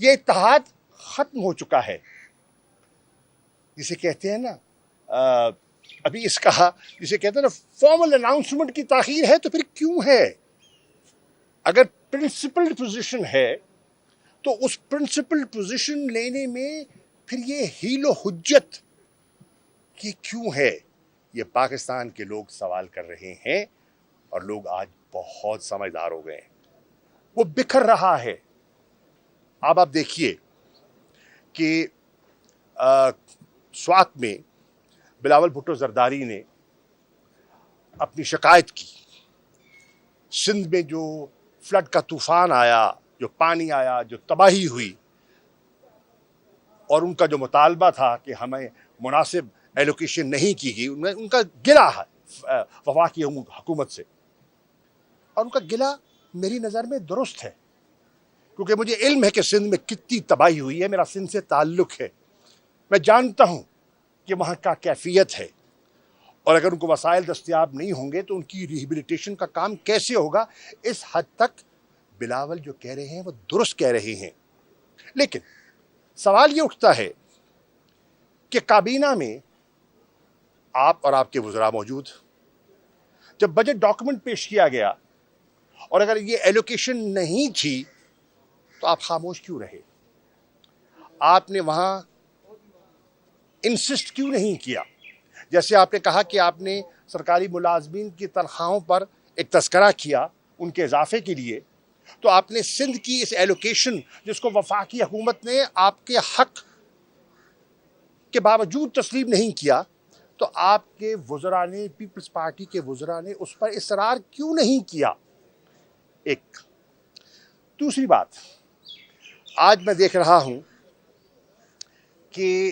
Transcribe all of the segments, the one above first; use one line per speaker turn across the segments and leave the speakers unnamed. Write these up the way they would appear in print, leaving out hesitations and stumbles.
یہ اتحاد ختم ہو چکا ہے. جسے کہتے ہیں نا ابھی اس کا جسے کہتے ہیں نا فارمل اناؤنسمنٹ کی تاخیر ہے تو پھر کیوں ہے؟ اگر پرنسپلڈ پوزیشن ہے تو اس پرنسپلڈ پوزیشن لینے میں پھر یہ حیل و حجت کی کیوں ہے؟ یہ پاکستان کے لوگ سوال کر رہے ہیں اور لوگ آج بہت سمجھدار ہو گئے ہیں. وہ بکھر رہا ہے. اب آپ دیکھیے کہ سوات میں بلاول بھٹو زرداری نے اپنی شکایت کی. سندھ میں جو فلڈ کا طوفان آیا، جو پانی آیا، جو تباہی ہوئی، اور ان کا جو مطالبہ تھا کہ ہمیں مناسب ایلوکیشن نہیں کی گئی، ان کا گلہ ہے وفاقی حکومت سے. اور ان کا گلہ میری نظر میں درست ہے، کیونکہ مجھے علم ہے کہ سندھ میں کتنی تباہی ہوئی ہے. میرا سندھ سے تعلق ہے. میں جانتا ہوں کہ وہاں کا کیفیت ہے، اور اگر ان کو وسائل دستیاب نہیں ہوں گے تو ان کی ریہیبلیٹیشن کا کام کیسے ہوگا. اس حد تک بلاول جو کہہ رہے ہیں وہ درست کہہ رہے ہیں. لیکن سوال یہ اٹھتا ہے کہ کابینہ میں آپ اور آپ کے وزراء موجود، جب بجٹ ڈاکومنٹ پیش کیا گیا اور اگر یہ ایلوکیشن نہیں تھی تو آپ خاموش کیوں رہے؟ آپ نے وہاں انسسٹ کیوں نہیں کیا؟ جیسے آپ نے کہا کہ آپ نے سرکاری ملازمین کی تنخواہوں پر ایک تذکرہ کیا ان کے اضافے کے لیے، تو آپ نے سندھ کی اس ایلوکیشن جس کو وفاقی حکومت نے آپ کے حق کے باوجود تسلیم نہیں کیا، تو آپ کے وزراء نے، پیپلز پارٹی کے وزراء نے اس پر اصرار کیوں نہیں کیا؟ ایک دوسری بات، آج میں دیکھ رہا ہوں کہ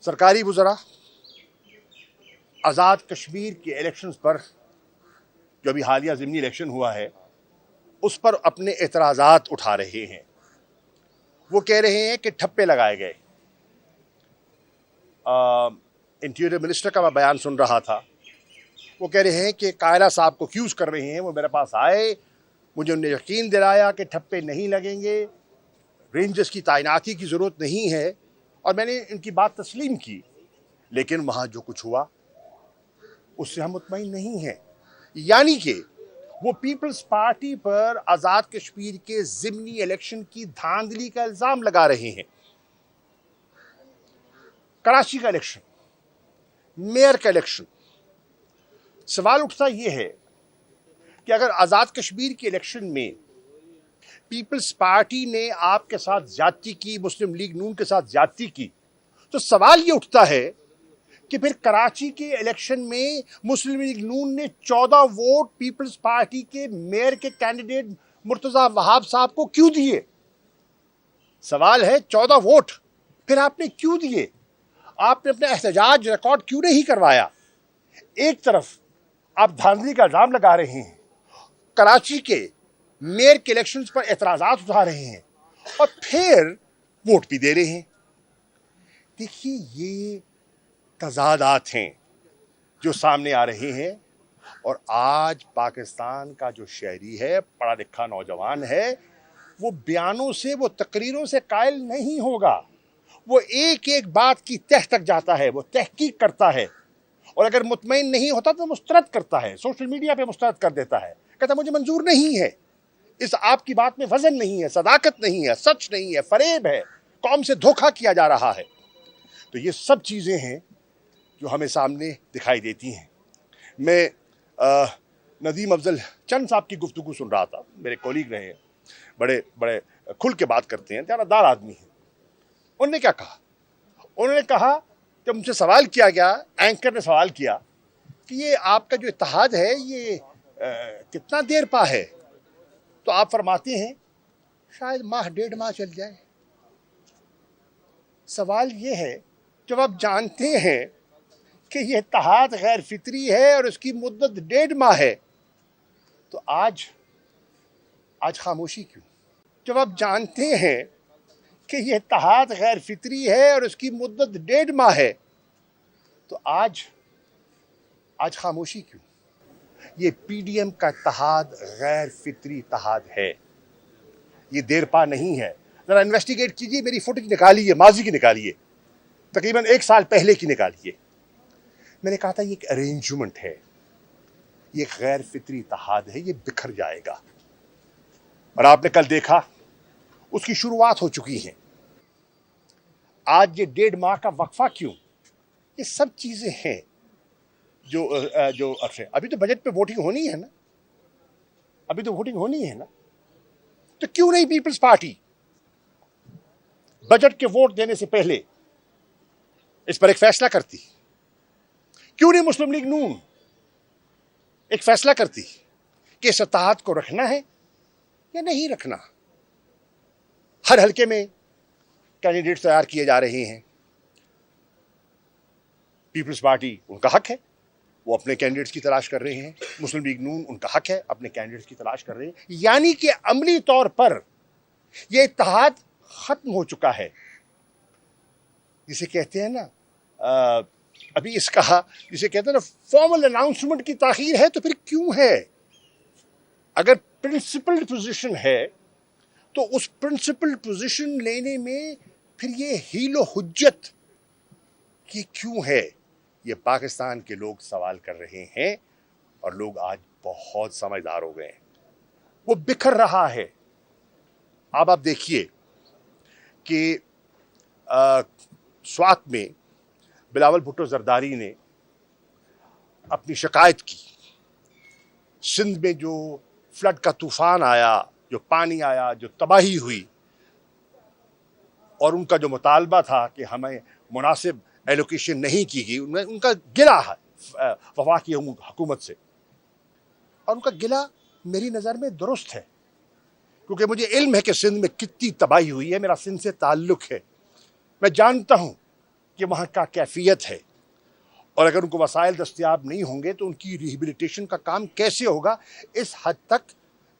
سرکاری وزراء آزاد کشمیر کے الیکشنز پر، جو ابھی حالیہ ضمنی الیکشن ہوا ہے، اس پر اپنے اعتراضات اٹھا رہے ہیں. وہ کہہ رہے ہیں کہ ٹھپے لگائے گئے. انٹیریئر منسٹر کا میں بیان سن رہا تھا. وہ کہہ رہے ہیں کہ قائرہ صاحب کو ایکیوز کر رہے ہیں. وہ میرے پاس آئے، مجھے انہوں نے یقین دلایا کہ ٹھپے نہیں لگیں گے، رینجرز کی تعیناتی کی ضرورت نہیں ہے، اور میں نے ان کی بات تسلیم کی. لیکن وہاں جو کچھ ہوا اس سے ہم مطمئن نہیں ہیں. یعنی کہ وہ پیپلز پارٹی پر آزاد کشمیر کے ضمنی الیکشن کی دھاندلی کا الزام لگا رہے ہیں. کراچی کا الیکشن، میئر کا الیکشن، سوال اٹھتا یہ ہے کہ اگر آزاد کشمیر کے الیکشن میں پیپلز پارٹی نے آپ کے ساتھ زیادتی کی، مسلم لیگ نون کے ساتھ زیادتی کی، تو سوال یہ اٹھتا ہے کہ پھر کراچی کے الیکشن میں مسلم لیگ نون نے 14 ووٹ پیپلز پارٹی کے میئر کے کینڈیڈیٹ مرتضی وہاب صاحب کو کیوں دیے؟ سوال ہے 14 ووٹ پھر آپ نے کیوں دیے؟ آپ نے اپنا احتجاج ریکارڈ کیوں نہیں کروایا؟ ایک طرف آپ دھاندلی کا الزام لگا رہے ہیں، کراچی کے میئر کے الیکشنز پر اعتراضات اٹھا رہے ہیں، اور پھر ووٹ بھی دے رہے ہیں. دیکھیے یہ تضادات ہیں جو سامنے آ رہے ہیں. اور آج پاکستان کا جو شہری ہے، پڑھا لکھا نوجوان ہے، وہ بیانوں سے، وہ تقریروں سے قائل نہیں ہوگا. وہ ایک ایک بات کی تہ تک جاتا ہے، وہ تحقیق کرتا ہے، اور اگر مطمئن نہیں ہوتا تو مسترد کرتا ہے، سوشل میڈیا پہ مسترد کر دیتا ہے، کہتا مجھے منظور نہیں ہے، اس آپ کی بات میں وزن نہیں ہے، صداقت نہیں ہے، سچ نہیں ہے، فریب ہے، قوم سے دھوکہ کیا جا رہا ہے. تو یہ سب چیزیں ہیں جو ہمیں سامنے دکھائی دیتی ہیں. میں ندیم افضل چند صاحب کی گفتگو سن رہا تھا، میرے کولیگ رہے ہیں، بڑے کھل کے بات کرتے ہیں، دیانتدار آدمی ہیں. انہوں نے کیا کہا؟ انہوں نے کہا، جب ان سے سوال کیا گیا، اینکر نے سوال کیا کہ یہ آپ کا جو اتحاد ہے یہ کتنا دیر پا ہے؟ تو آپ فرماتے ہیں شاید ماہ 1.5 ماہ چل جائے. سوال یہ ہے، جب آپ جانتے ہیں کہ یہ اتحاد غیر فطری ہے اور اس کی مدت 1.5 ماہ ہے، تو آج خاموشی کیوں؟ جب آپ جانتے ہیں کہ یہ اتحاد غیر فطری ہے اور اس کی مدت 1.5 ماہ ہے، تو آج خاموشی کیوں؟ یہ پی ڈی ایم کا اتحاد غیر فطری اتحاد ہے. یہ دیر پا نہیں ہے. ذرا انویسٹیگیٹ کیجیے, میری فوٹیج نکالیے, ماضی کی نکالیے, تقریباً 1 سال پہلے کی نکالیے. میں نے کہا تھا یہ ایک ارینجمنٹ ہے, یہ غیر فطری اتحاد ہے, یہ بکھر جائے گا. اور آپ نے کل دیکھا اس کی شروعات ہو چکی ہیں. آج یہ 1.5 ماہ کا وقفہ کیوں؟ یہ سب چیزیں ہیں جو ابھی تو بجٹ پہ ووٹنگ ہونی ہے نا, ابھی تو ووٹنگ ہونی ہے نا, تو کیوں نہیں پیپلز پارٹی بجٹ کے ووٹ دینے سے پہلے اس پر ایک فیصلہ کرتی؟ کیوں نہیں مسلم لیگ نون ایک فیصلہ کرتی کہ اس اتحاد کو رکھنا ہے یا نہیں رکھنا؟ ہر حلقے میں کینڈیڈیٹ تیار کیے جا رہے ہیں. پیپلز پارٹی ان کا حق ہے, وہ اپنے کینڈیڈیٹس کی تلاش کر رہے ہیں. مسلم لیگ نون ان کا حق ہے, اپنے کینڈیڈیٹس کی تلاش کر رہے ہیں. یعنی کہ عملی طور پر یہ اتحاد ختم ہو چکا ہے. جسے کہتے ہیں نا ابھی اس کا جسے کہتے ہیں نا فارمل اناؤنسمنٹ کی تاخیر ہے, تو پھر کیوں ہے؟ اگر پرنسپل پوزیشن ہے تو اس پرنسپل پوزیشن لینے میں پھر یہ ہیل و حجت کی کیوں ہے؟ یہ پاکستان کے لوگ سوال کر رہے ہیں, اور لوگ آج بہت سمجھدار ہو گئے ہیں. وہ بکھر رہا ہے. اب آپ دیکھیے کہ سوات میں بلاول بھٹو زرداری نے اپنی شکایت کی. سندھ میں جو فلڈ کا طوفان آیا, جو پانی آیا, جو تباہی ہوئی, اور ان کا جو مطالبہ تھا کہ ہمیں مناسب ایلوکیشن نہیں کی گئی, ان کا گلہ ہے وفاقی حکومت سے. اور ان کا گلہ میری نظر میں درست ہے, کیونکہ مجھے علم ہے کہ سندھ میں کتنی تباہی ہوئی ہے. میرا سندھ سے تعلق ہے, میں جانتا ہوں کہ وہاں کا کیفیت ہے, اور اگر ان کو وسائل دستیاب نہیں ہوں گے تو ان کی ریہیبلیٹیشن کا کام کیسے ہوگا؟ اس حد تک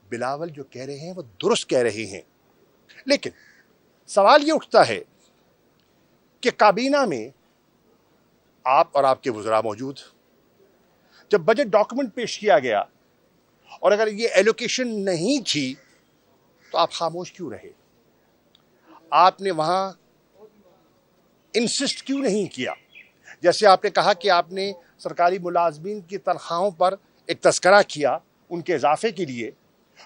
بلاول جو کہہ رہے ہیں وہ درست کہہ رہے ہیں. لیکن سوال یہ اٹھتا ہے کہ کابینہ میں آپ اور آپ کے وزراء موجود, جب بجٹ ڈاکومنٹ پیش کیا گیا اور اگر یہ ایلوکیشن نہیں تھی تو آپ خاموش کیوں رہے؟ آپ نے وہاں انسسٹ کیوں نہیں کیا؟ جیسے آپ نے کہا کہ آپ نے سرکاری ملازمین کی تنخواہوں پر ایک تذکرہ کیا ان کے اضافے کے لیے,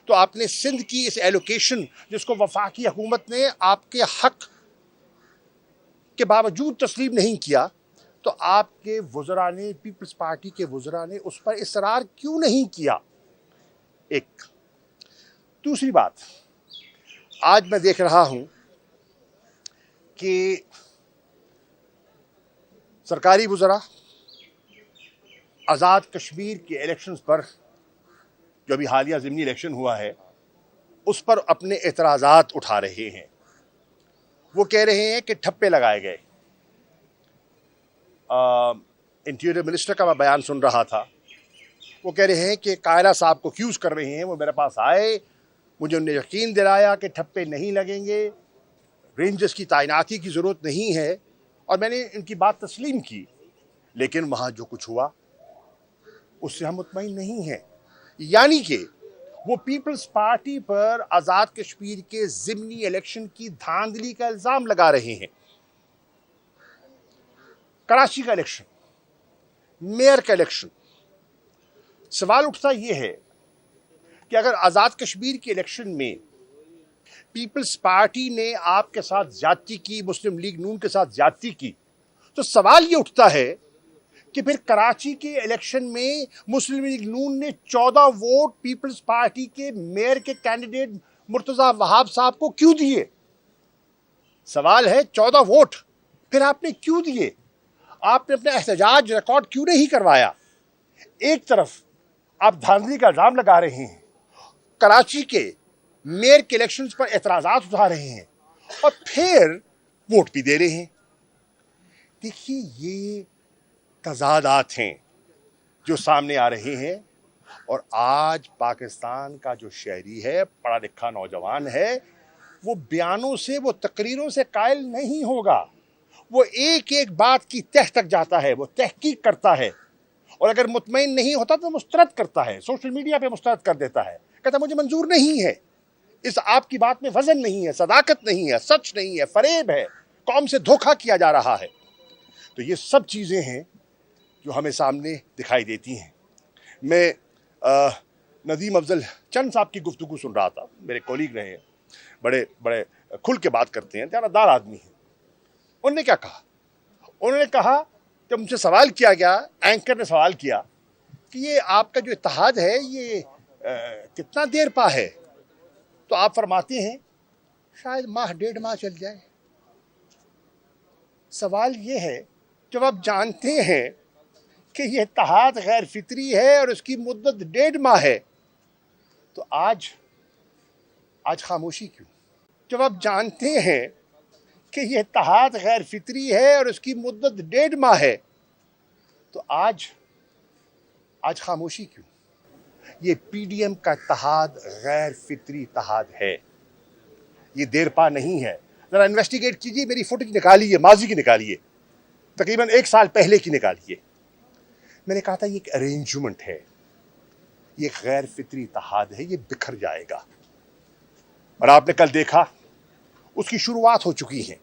تو آپ نے سندھ کی اس ایلوکیشن جس کو وفاقی حکومت نے آپ کے حق کے باوجود تسلیم نہیں کیا, تو آپ کے وزراء نے, پیپلز پارٹی کے وزراء نے اس پر اصرار کیوں نہیں کیا؟ ایک دوسری بات, آج میں دیکھ رہا ہوں کہ سرکاری وزراء آزاد کشمیر کے الیکشنز پر, جو ابھی حالیہ ضمنی الیکشن ہوا ہے, اس پر اپنے اعتراضات اٹھا رہے ہیں. وہ کہہ رہے ہیں کہ ٹھپے لگائے گئے. انٹیریئر منسٹر کا میں بیان سن رہا تھا, وہ کہہ رہے ہیں کہ کائرہ صاحب کو ایکیوز کر رہے ہیں, وہ میرے پاس آئے, مجھے انہوں نے یقین دلایا کہ ٹھپے نہیں لگیں گے, رینجرز کی تعیناتی کی ضرورت نہیں ہے, اور میں نے ان کی بات تسلیم کی. لیکن وہاں جو کچھ ہوا اس سے ہم مطمئن نہیں ہیں. یعنی کہ وہ پیپلز پارٹی پر آزاد کشمیر کے ضمنی الیکشن کی دھاندلی کا الزام لگا رہے ہیں. کراچی کا الیکشن, میئر کا الیکشن, سوال اٹھتا یہ ہے کہ اگر آزاد کشمیر کے الیکشن میں پیپلز پارٹی نے آپ کے ساتھ زیادتی کی, مسلم لیگ نون کے ساتھ زیادتی کی, تو سوال یہ اٹھتا ہے کہ پھر کراچی کے الیکشن میں مسلم لیگ نون نے 14 ووٹ پیپلز پارٹی کے میئر کے کینڈیڈیٹ مرتضی وہاب صاحب کو کیوں دیے؟ سوال ہے 14 ووٹ پھر آپ نے کیوں دیے؟ آپ نے اپنا احتجاج ریکارڈ کیوں نہیں کروایا؟ ایک طرف آپ دھاندلی کا الزام لگا رہے ہیں, کراچی کے میئر کے الیکشنز پر اعتراضات اٹھا رہے ہیں, اور پھر ووٹ بھی دے رہے ہیں. دیکھیے یہ تضادات ہیں جو سامنے آ رہے ہیں, اور آج پاکستان کا جو شہری ہے, پڑھا لکھا نوجوان ہے, وہ بیانوں سے, وہ تقریروں سے قائل نہیں ہوگا. وہ ایک ایک بات کی تہ تک جاتا ہے, وہ تحقیق کرتا ہے, اور اگر مطمئن نہیں ہوتا تو مسترد کرتا ہے, سوشل میڈیا پہ مسترد کر دیتا ہے, کہتا مجھے منظور نہیں ہے. اس آپ کی بات میں وزن نہیں ہے، صداقت نہیں ہے، سچ نہیں ہے، فریب ہے، قوم سے دھوکہ کیا جا رہا ہے۔ تو یہ سب چیزیں ہیں جو ہمیں سامنے دکھائی دیتی ہیں۔ میں ندیم افضل چند صاحب کی گفتگو سن رہا تھا، میرے کولیگ رہے ہیں، بڑے کھل کے بات کرتے ہیں، دیانتدار آدمی ہیں۔ انہوں نے کیا کہا؟ انہوں نے کہا، جب ان سے سوال کیا گیا، اینکر نے سوال کیا کہ یہ آپ کا جو اتحاد ہے یہ کتنا دیر پا ہے، تو آپ فرماتے ہیں شاید ماہ 1.5 چل جائے۔ سوال یہ ہے، جب آپ جانتے ہیں کہ یہ اتحاد غیر فطری ہے اور اس کی مدت 1.5 ماہ ہے، تو آج خاموشی کیوں؟ جب آپ جانتے ہیں کہ یہ اتحاد غیر فطری ہے اور اس کی مدت 1.5 ماہ ہے، تو آج خاموشی کیوں؟ یہ پی ڈی ایم کا اتحاد غیر فطری اتحاد ہے، یہ دیر پا نہیں ہے۔ ذرا انویسٹیگیٹ کیجیے، میری فوٹیج نکالیے، ماضی کی نکالیے، تقریباً 1 سال پہلے کی نکالیے۔ میں نے کہا تھا یہ ایک ارینجمنٹ ہے، یہ غیر فطری اتحاد ہے، یہ بکھر جائے گا، اور آپ نے کل دیکھا اس کی شروعات ہو چکی ہیں۔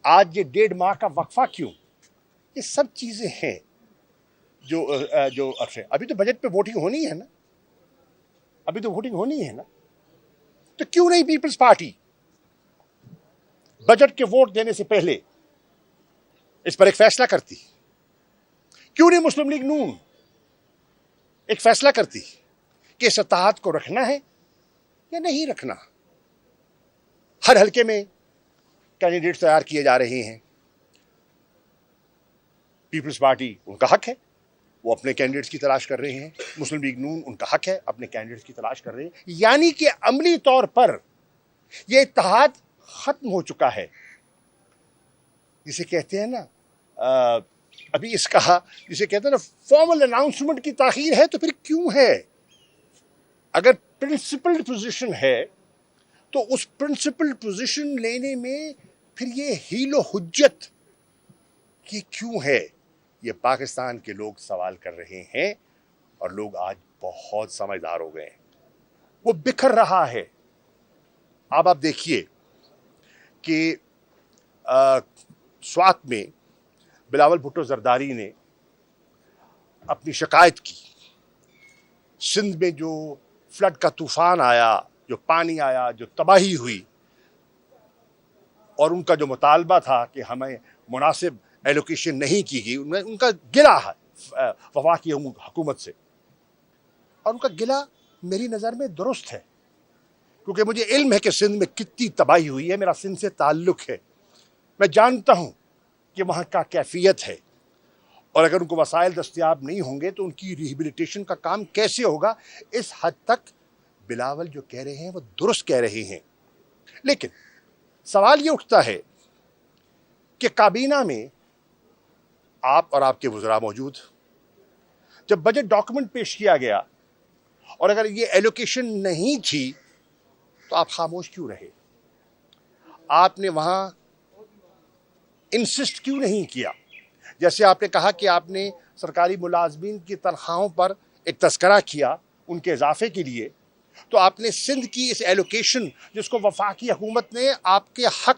آج یہ 1.5 ماہ کا وقفہ کیوں؟ یہ سب چیزیں ہیں جو ابھی تو بجٹ پہ ووٹنگ ہونی ہے نا، تو کیوں نہیں پیپلز پارٹی بجٹ کے ووٹ دینے سے پہلے اس پر ایک فیصلہ کرتی؟ کیوں نہیں مسلم لیگ نون ایک فیصلہ کرتی کہ اس اتحاد کو رکھنا ہے یا نہیں رکھنا؟ ہر حلقے میں کینڈیڈیٹ تیار کیے جا رہے ہیں، پیپلز پارٹی ان کا حق ہے، وہ اپنے کینڈیڈیٹس کی تلاش کر رہے ہیں، مسلم لیگ نون ان کا حق ہے، اپنے کینڈیڈیٹس کی تلاش کر رہے ہیں، یعنی کہ عملی طور پر یہ اتحاد ختم ہو چکا ہے۔ جسے کہتے ہیں نا ابھی اس کا جسے کہتے ہیں نا فارمل اناؤنسمنٹ کی تاخیر ہے، تو پھر کیوں ہے؟ اگر پرنسپلڈ پوزیشن ہے تو اس پرنسپلڈ پوزیشن لینے میں پھر یہ ہیل و حجت کی کیوں ہے؟ یہ پاکستان کے لوگ سوال کر رہے ہیں، اور لوگ آج بہت سمجھدار ہو گئے ہیں۔ وہ بکھر رہا ہے۔ اب آپ دیکھیے کہ سوات میں بلاول بھٹو زرداری نے اپنی شکایت کی، سندھ میں جو فلڈ کا طوفان آیا، جو پانی آیا، جو تباہی ہوئی، اور ان کا جو مطالبہ تھا کہ ہمیں مناسب ایلوکیشن نہیں کی گئی، ان کا گلہ ہے وفاقی حکومت سے، اور ان کا گلہ میری نظر میں درست ہے، کیونکہ مجھے علم ہے کہ سندھ میں کتنی تباہی ہوئی ہے، میرا سندھ سے تعلق ہے، میں جانتا ہوں کہ وہاں کا کیفیت ہے، اور اگر ان کو وسائل دستیاب نہیں ہوں گے تو ان کی ریہیبلیٹیشن کا کام کیسے ہوگا؟ اس حد تک بلاول جو کہہ رہے ہیں وہ درست کہہ رہے ہیں۔ لیکن سوال یہ اٹھتا ہے کہ کابینہ میں آپ اور آپ کے وزراء موجود، جب بجٹ ڈاکومنٹ پیش کیا گیا اور اگر یہ ایلوکیشن نہیں تھی تو آپ خاموش کیوں رہے؟ آپ نے وہاں انسسٹ کیوں نہیں کیا؟ جیسے آپ نے کہا کہ آپ نے سرکاری ملازمین کی تنخواہوں پر ایک تذکرہ کیا ان کے اضافے کے لیے، تو آپ نے سندھ کی اس ایلوکیشن جس کو وفاقی حکومت نے آپ کے حق